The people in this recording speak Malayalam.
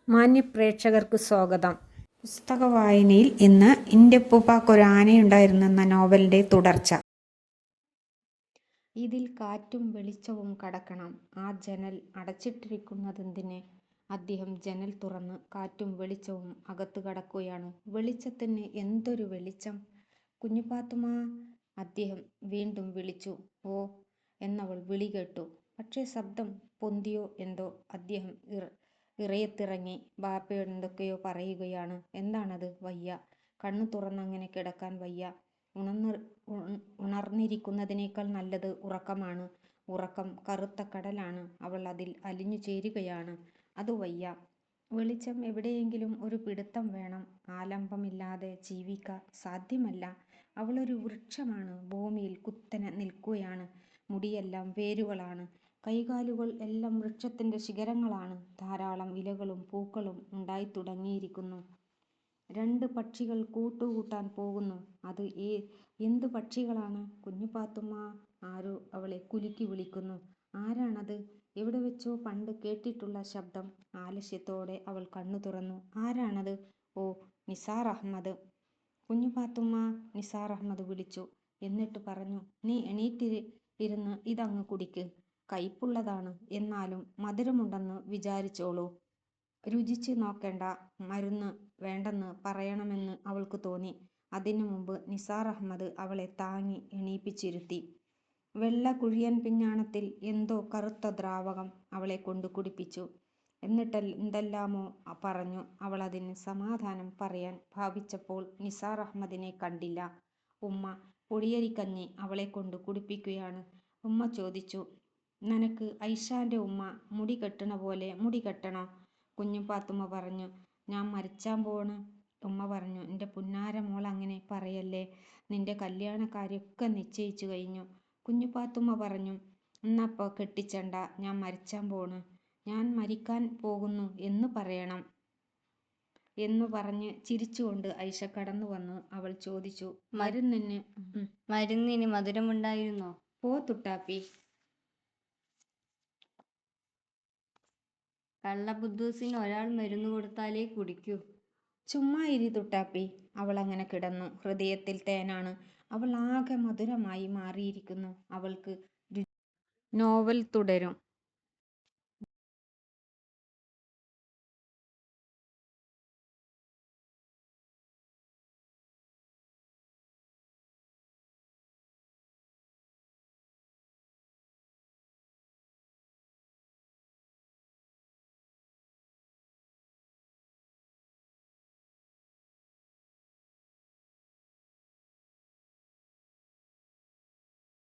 മാന്യപ്രേക്ഷകർക്ക് സ്വാഗതം. പുസ്തക വായനയിൽ ഇന്ന് "ഇന്റെ ഉപ്പൂപ്പാക്കൊരു ആനയുണ്ടായിരുന്നു" എന്ന നോവലിന്റെ തുടർച്ച. ഇതിൽ കാറ്റും വെളിച്ചവും കടക്കണം. ആ ജനൽ അടച്ചിട്ടിരിക്കുന്നതെന്തിന്? അദ്ദേഹം ജനൽ തുറന്ന് കാറ്റും വെളിച്ചവും അകത്തു കടക്കുകയാണ്. വെളിച്ചത്തിന് എന്തൊരു വെളിച്ചം! "കുഞ്ഞുപാത്തുമ്മാ" അദ്ദേഹം വീണ്ടും വിളിച്ചു. "ഓ" എന്നവൾ വിളി കേട്ടു. പക്ഷേ ശബ്ദം പൊന്തിയോ എന്തോ. അദ്ദേഹം ഇറയത്തിറങ്ങി. ബാപ്പയോട് എന്തൊക്കെയോ പറയുകയാണ്. "എന്താണത്? വയ്യ. കണ്ണു തുറന്നങ്ങനെ കിടക്കാൻ വയ്യ. ഉണർന്നിരിക്കുന്നതിനേക്കാൾ നല്ലത് ഉറക്കമാണ്. ഉറക്കം കറുത്ത കടലാണ്. അവൾ അതിൽ അലിഞ്ഞു ചേരുകയാണ്. അത് വയ്യ. വെളിച്ചം എവിടെയെങ്കിലും ഒരു പിടുത്തം വേണം. ആലംബമില്ലാതെ ജീവിക്കാൻ സാധ്യമല്ല. അവളൊരു വൃക്ഷമാണ്. ഭൂമിയിൽ കുത്തനെ നിൽക്കുകയാണ്. മുടിയെല്ലാം വേരുകളാണ്. കൈകാലുകൾ എല്ലാം വൃക്ഷത്തിന്റെ ശിഖരങ്ങളാണ്. ധാരാളം ഇലകളും പൂക്കളും ഉണ്ടായിത്തുടങ്ങിയിരിക്കുന്നു. രണ്ട് പക്ഷികൾ കൂട്ടുകൂട്ടാൻ പോകുന്നു. അത് എന്തു പക്ഷികളാണ്? "കുഞ്ഞുപാത്തുമ്മാ" ആരോ അവളെ കുലുക്കി വിളിക്കുന്നു. ആരാണത്? എവിടെ വെച്ചോ പണ്ട് കേട്ടിട്ടുള്ള ശബ്ദം. ആലസ്യത്തോടെ അവൾ കണ്ണു തുറന്നു. ആരാണത്? "ഓ, നിസാർ അഹമ്മദ്." "കുഞ്ഞുപാത്തുമ്മാ" നിസാർ അഹമ്മദ് വിളിച്ചു. എന്നിട്ട് പറഞ്ഞു. "നീ എണീറ്റിരുന്ന് ഇതങ്ങ് കുടിക്ക്. കയ്പുള്ളതാണ്. എന്നാലും മധുരമുണ്ടെന്ന് വിചാരിച്ചോളൂ. രുചിച്ച് നോക്കണ്ട." മരുന്ന് വേണ്ടെന്ന് പറയണമെന്ന് അവൾക്ക് തോന്നി. അതിനു മുമ്പ് നിസാർ അഹമ്മദ് അവളെ താങ്ങി എണീപ്പിച്ചിരുത്തി. വെള്ള കുഴിയൻ പിഞ്ഞാണത്തിൽ എന്തോ കറുത്ത ദ്രാവകം അവളെക്കൊണ്ട് കുടിപ്പിച്ചു. എന്നിട്ടെന്തെല്ലാമോ പറഞ്ഞു. അവളതിന് സമാധാനം പറയാൻ ഭാവിച്ചപ്പോൾ നിസാർ അഹമ്മദിനെ കണ്ടില്ല. ഉമ്മ പൊടിയരിക്കഞ്ഞി അവളെക്കൊണ്ട് കുടിപ്പിക്കുകയാണ്. ഉമ്മ ചോദിച്ചു. "നനക്ക് ഐഷാന്റെ ഉമ്മ മുടി കെട്ടണ പോലെ മുടി കെട്ടണോ?" കുഞ്ഞുപാത്തുമ്മ പറഞ്ഞു. "ഞാൻ മരിച്ചാൻ പോണ്." ഉമ്മ പറഞ്ഞു. "എന്റെ പുന്നാര മോളങ്ങനെ പറയല്ലേ. നിന്റെ കല്യാണക്കാര്യൊക്കെ നിശ്ചയിച്ചു കഴിഞ്ഞു." കുഞ്ഞുപാത്തുമ്മ പറഞ്ഞു. "എന്നാപ്പോ കെട്ടിച്ചണ്ട. ഞാൻ മരിച്ചാൻ പോണ്. ഞാൻ മരിക്കാൻ പോകുന്നു എന്ന് പറയണം." എന്നു പറഞ്ഞ് ചിരിച്ചുകൊണ്ട് ഐഷ കടന്നു വന്നു. അവൾ ചോദിച്ചു. മരുന്നിന് മധുരമുണ്ടായിരുന്നോ?" "പോ തുട്ടാപ്പി. കള്ളബുദ്ധൂസിന് ഒരാൾ മരുന്ന് കൊടുത്താലേ കുടിക്കൂ." ചുമ്മാ ഇരി തുട്ടാപ്പി." അവളങ്ങനെ കിടന്നു. ഹൃദയത്തിൽ തേനാണ്. അവൾ ആകെ മധുരമായി മാറിയിരിക്കുന്നു. അവൾക്ക് നോവൽ തുടരും.